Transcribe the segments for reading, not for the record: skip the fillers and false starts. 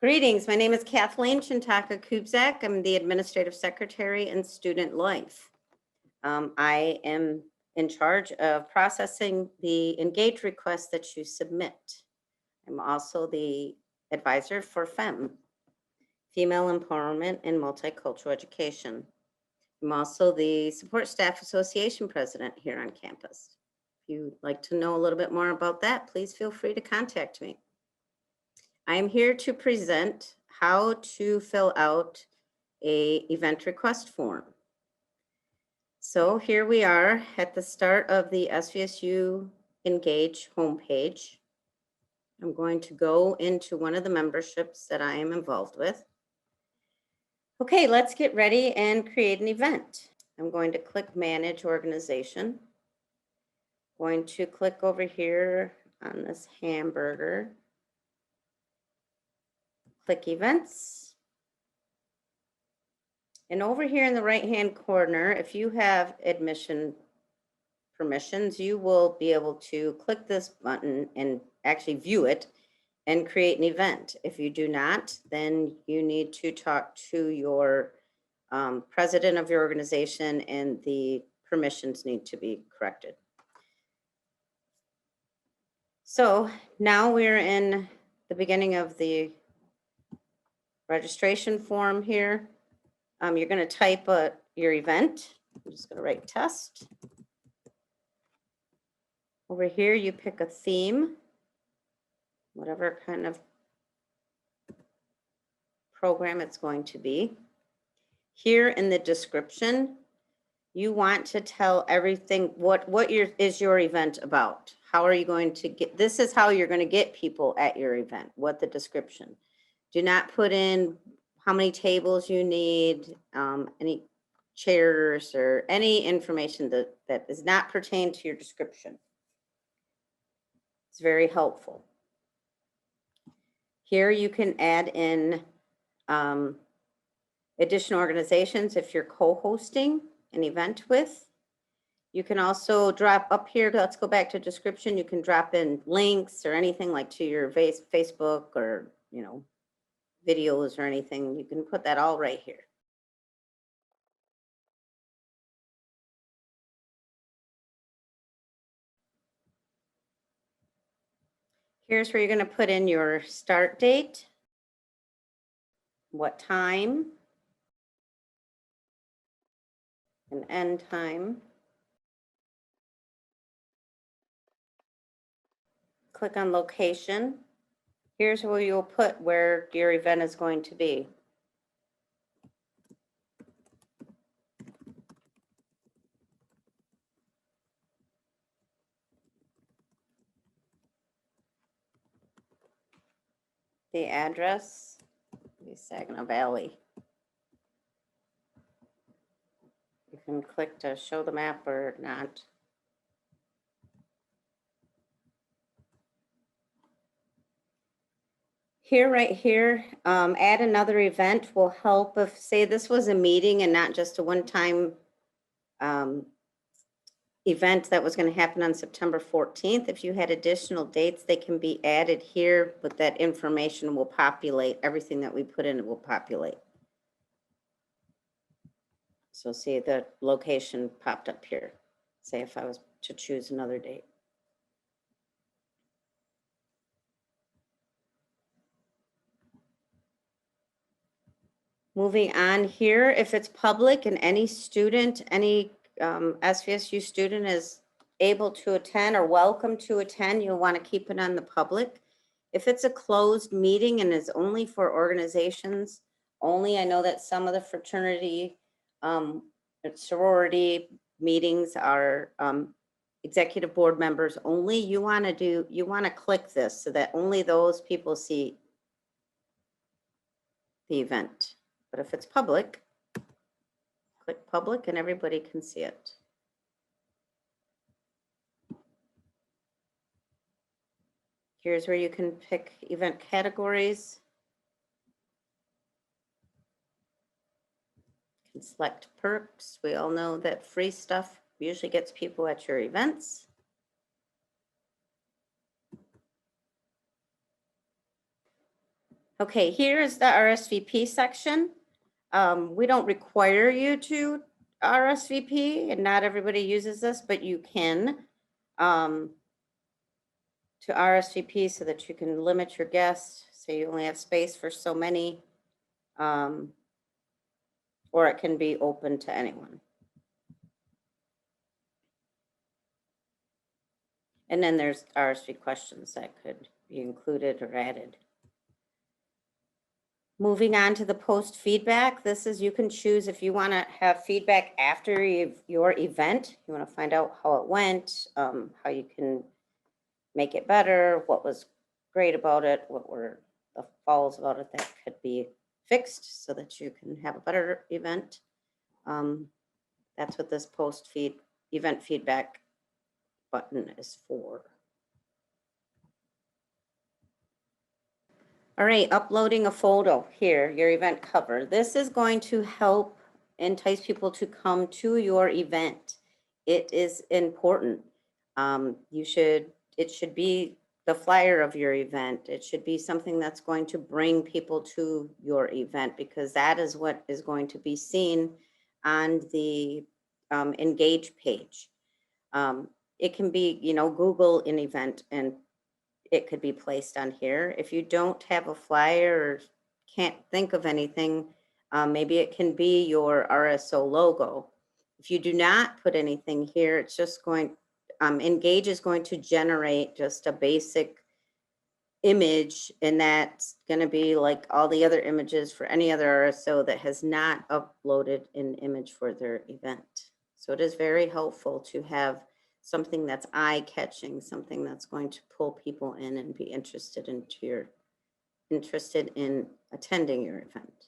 Greetings, my name is Kathleen Chintaka-Kubzak. I'm the Administrative Secretary in Student Life. I am in charge of processing the engage requests that you submit. I'm also the advisor for FEM, Female Empowerment and Multicultural Education. I'm also the Support Staff Association President here on campus. If you'd like to know a little bit more about that, please feel free to contact me. I'm here to present how to fill out a event request form. So here we are at the start of the SVSU Engage homepage. I'm going to go into one of the memberships that I am involved with. Okay, let's get ready and create an event. I'm going to click Manage Organization. Going to click over here on this hamburger. Click Events. And over here in the right-hand corner, if you have admission permissions, you will be able to click this button and actually view it and create an event. If you do not, then you need to talk to your president of your organization and the permissions need to be corrected. So now we're in the beginning of the registration form here. You're going to type your event. I'm just going to write test. Over here, you pick a theme, whatever kind of program it's going to be. Here in the description, you want to tell everything, what is your event about? How are you going to get, this is how you're going to get people at your event, what the description. Do not put in how many tables you need, any chairs or any information that is not pertained to your description. It's very helpful. Here you can add in additional organizations if you're co-hosting an event with. You can also drop up here, let's go back to description. You can drop in links or anything like to your Facebook or, you know, videos or anything. You can put that all right here. Here's where you're going to put in your start date, what time, and end time. Click on location. Here's where you'll put where your event is going to be. The address, Saginaw Valley. You can click to show the map or not. Here, right here, add another event will help if, say, this was a meeting and not just a one-time event that was going to happen on September 14th. If you had additional dates, they can be added here, but that information will populate. Everything that we put in will populate. So see the location popped up here. Say if I was to choose another date. Moving on here, if it's public and any student, any SVSU student is able to attend or welcome to attend, you'll want to keep it on the public. If it's a closed meeting and is only for organizations only, I know that some of the fraternity, sorority meetings are executive board members only. You want to click this so that only those people see the event. But if it's public, click public and everybody can see it. Here's where you can pick event categories. You can select perks. We all know that free stuff usually gets people at your events. Okay, here is the RSVP section. We don't require you to RSVP, and not everybody uses this, but you can to RSVP so that you can limit your guests, so you only have space for so many, or it can be open to anyone. And then there's RSV questions that could be included or added. Moving on to the post feedback, this is, you can choose if you want to have feedback after your event. You want to find out how it went, how you can make it better, what was great about it, what were the flaws about it that could be fixed so that you can have a better event. That's what this event feedback button is for. All right, uploading a photo here, your event cover. This is going to help entice people to come to your event. It is important. It should be the flyer of your event. It should be something that's going to bring people to your event, because that is what is going to be seen on the Engage page. It can be, Google an event and it could be placed on here. If you don't have a flyer or can't think of anything, maybe it can be your RSO logo. If you do not put anything here, it's just going, Engage is going to generate just a basic image, and that's going to be like all the other images for any other RSO that has not uploaded an image for their event. So it is very helpful to have something that's eye-catching, something that's going to pull people in and be interested in attending your event.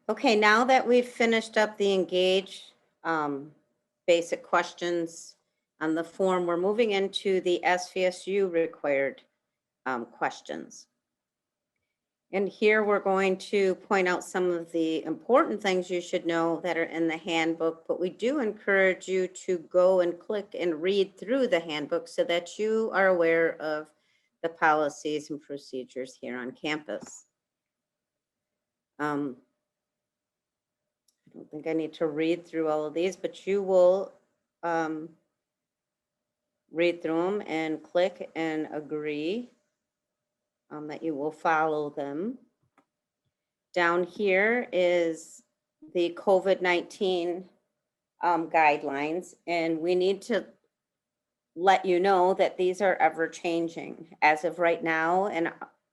Okay, now that we've finished up the Engage basic questions on the form, we're moving into the SVSU required questions. And here we're going to point out some of the important things you should know that are in the handbook, but we do encourage you to go and click and read through the handbook so that you are aware of the policies and procedures here on campus. I don't think I need to read through all of these, but you will read through them and click and agree that you will follow them. Down here is the COVID-19 guidelines, and we need to let you know that these are ever changing. As of right now, an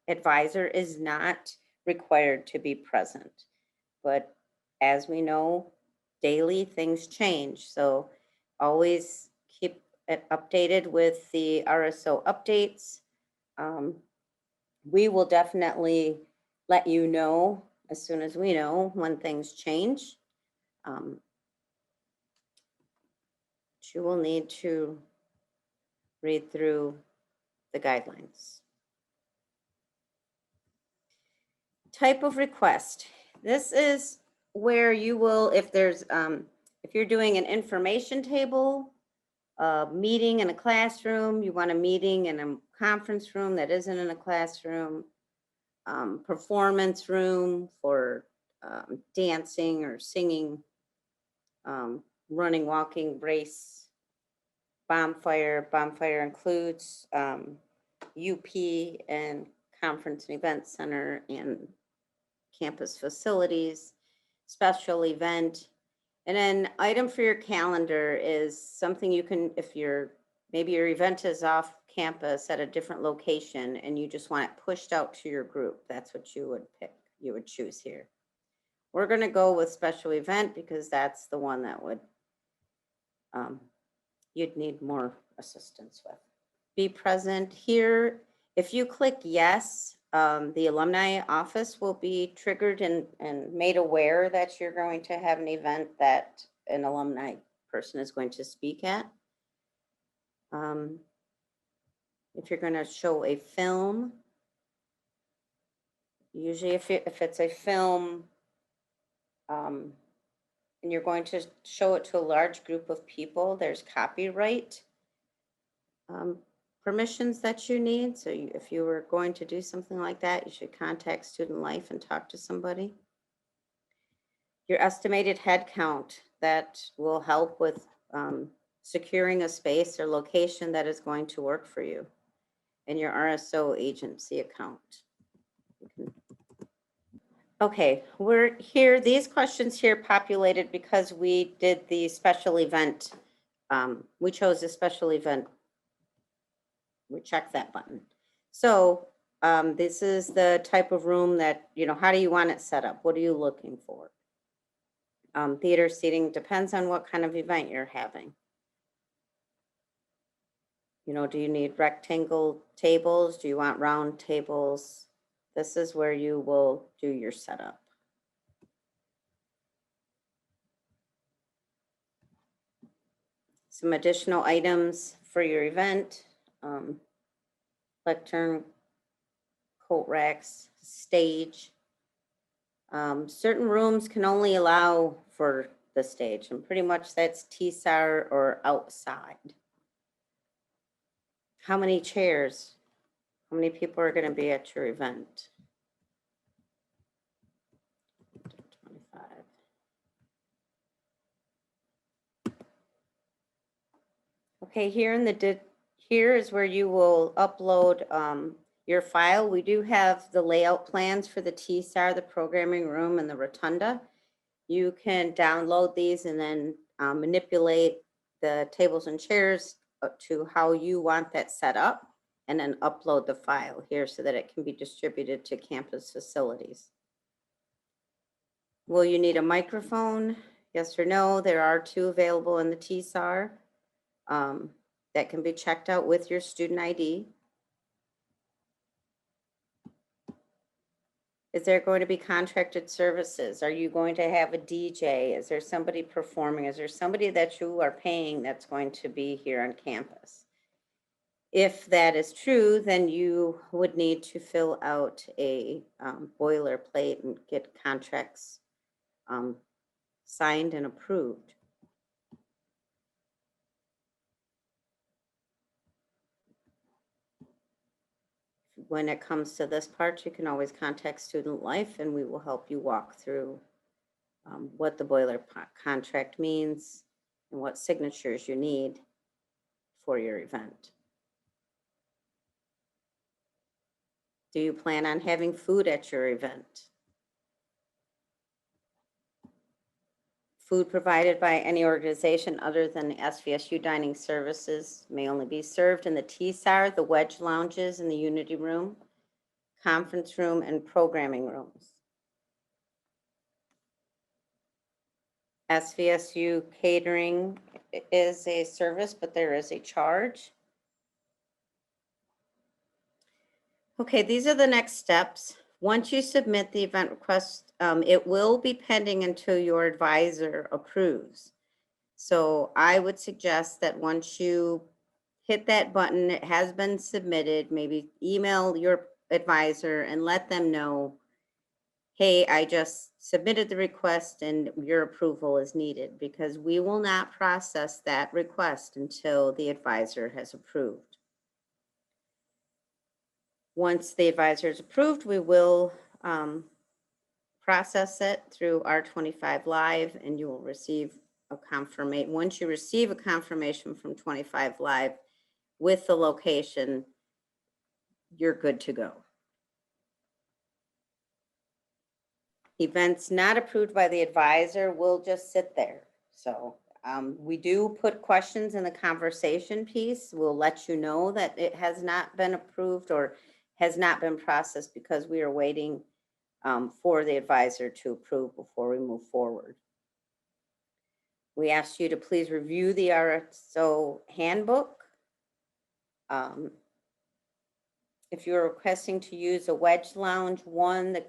advisor is not required to be present. But as we know, daily things change. So always keep it updated with the RSO updates. We will definitely let you know as soon as we know when things change. You will need to read through the guidelines. Type of request. This is where you will, if you're doing an information table, a meeting in a classroom, you want a meeting in a conference room that isn't in a classroom, performance room for dancing or singing, running, walking, race, bonfire. Bonfire includes UP and conference and event center and campus facilities, special event. And an item for your calendar is something you can, if maybe your event is off campus at a different location and you just want it pushed out to your group, that's what you would pick, you would choose here. We're going to go with special event because that's the one that would you'd need more assistance with. Be present here. If you click yes, the alumni office will be triggered and made aware that you're going to have an event that an alumni person is going to speak at. If you're going to show a film, usually if it's a film and you're going to show it to a large group of people, there's copyright permissions that you need. So if you were going to do something like that, you should contact Student Life and talk to somebody. Your estimated head count that will help with securing a space or location that is going to work for you, and your RSO agency account. Okay, we're here. These questions here populated because we did the special event. We chose a special event. We checked that button. So this is the type of room that, how do you want it set up? What are you looking for? Theater seating depends on what kind of event you're having. Do you need rectangle tables? Do you want round tables? This is where you will do your setup. Some additional items for your event, lectern, coat racks, stage. Certain rooms can only allow for the stage, and pretty much that's TSAR or outside. How many chairs? How many people are going to be at your event? 25. Okay, here is where you will upload your file. We do have the layout plans for the TSAR, the programming room, and the rotunda. You can download these and then manipulate the tables and chairs to how you want that set up, and then upload the file here so that it can be distributed to campus facilities. Will you need a microphone? Yes or no? There are 2 available in the TSAR that can be checked out with your student ID. Is there going to be contracted services? Are you going to have a DJ? Is there somebody performing? Is there somebody that you are paying that's going to be here on campus? If that is true, then you would need to fill out a boilerplate and get contracts signed and approved. When it comes to this part, you can always contact Student Life and we will help you walk through what the boiler contract means and what signatures you need for your event. Do you plan on having food at your event? Food provided by any organization other than the SVSU dining services may only be served in the TSAR, the wedge lounges in the Unity Room, conference room, and programming rooms. SVSU catering is a service, but there is a charge. Okay, these are the next steps. Once you submit the event request, it will be pending until your advisor approves. So I would suggest that once you hit that button, it has been submitted, maybe email your advisor and let them know, hey, I just submitted the request and your approval is needed, because we will not process that request until the advisor has approved. Once the advisor is approved, we will process it through R25 Live, and you will receive a confirmation. Once you receive a confirmation from 25 Live with the location, you're good to go. Events not approved by the advisor will just sit there. So we do put questions in the conversation piece. We'll let you know that it has not been approved or has not been processed because we are waiting for the advisor to approve before we move forward. We ask you to please review the RSO handbook. If you're requesting to use a wedge lounge,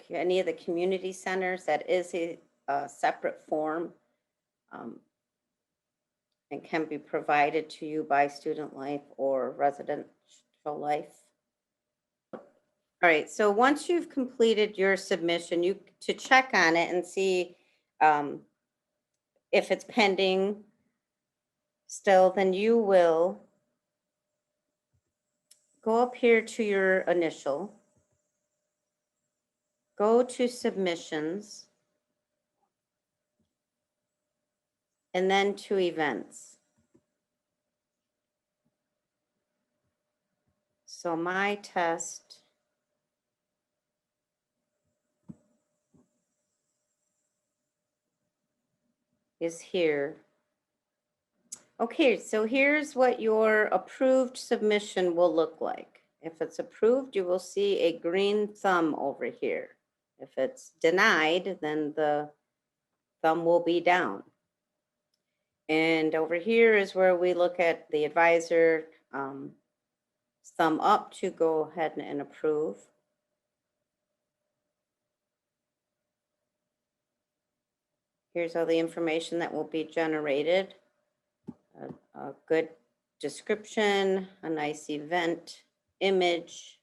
any of the community centers, that is a separate form and can be provided to you by Student Life or Residential Life. All right, so once you've completed your submission, to check on it and see if it's pending still, then you will go up here to your initial, go to submissions, and then to events. So my test is here. Okay, so here's what your approved submission will look like. If it's approved, you will see a green thumb over here. If it's denied, then the thumb will be down. And over here is where we look at the advisor thumb up to go ahead and approve. Here's all the information that will be generated. A good description, a nice event image,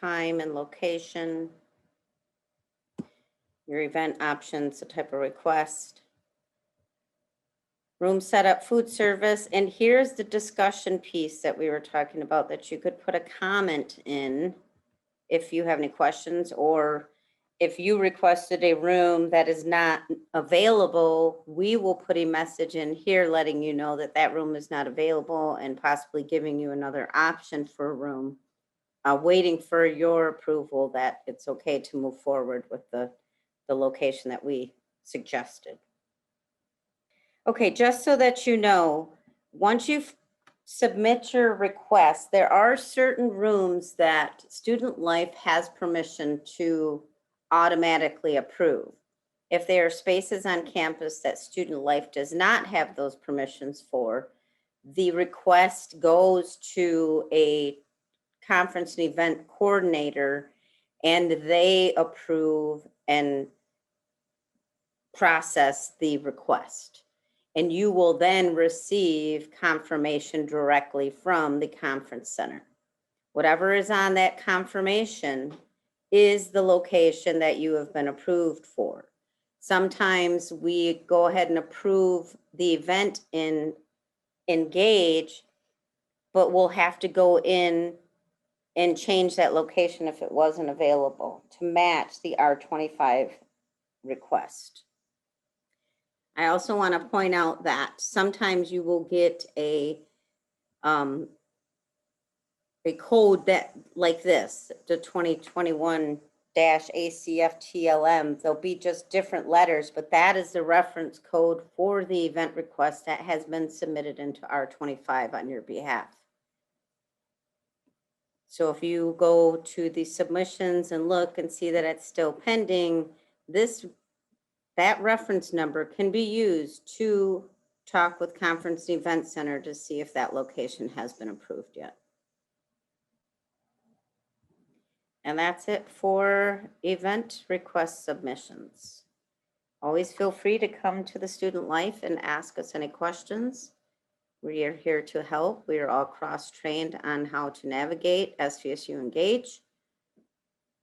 time and location, your event options, the type of request, room setup, food service, and here's the discussion piece that we were talking about that you could put a comment in if you have any questions, or if you requested a room that is not available, we will put a message in here letting you know that that room is not available and possibly giving you another option for a room, waiting for your approval that it's okay to move forward with the location that we suggested. Okay, just so that you know, once you've submit your request, there are certain rooms that Student Life has permission to automatically approve. If there are spaces on campus that Student Life does not have those permissions for, the request goes to a conference and event coordinator and they approve and process the request. And you will then receive confirmation directly from the conference center. Whatever is on that confirmation is the location that you have been approved for. Sometimes we go ahead and approve the event in Engage, but we'll have to go in and change that location if it wasn't available to match the R25 request. I also want to point out that sometimes you will get a code that like this, the 2021-ACFTLM. There'll be just different letters, but that is the reference code for the event request that has been submitted into R25 on your behalf. So if you go to the submissions and look and see that it's still pending, that reference number can be used to talk with Conference and Event Center to see if that location has been approved yet. And that's it for event request submissions. Always feel free to come to the Student Life and ask us any questions. We are here to help. We are all cross-trained on how to navigate SVSU Engage.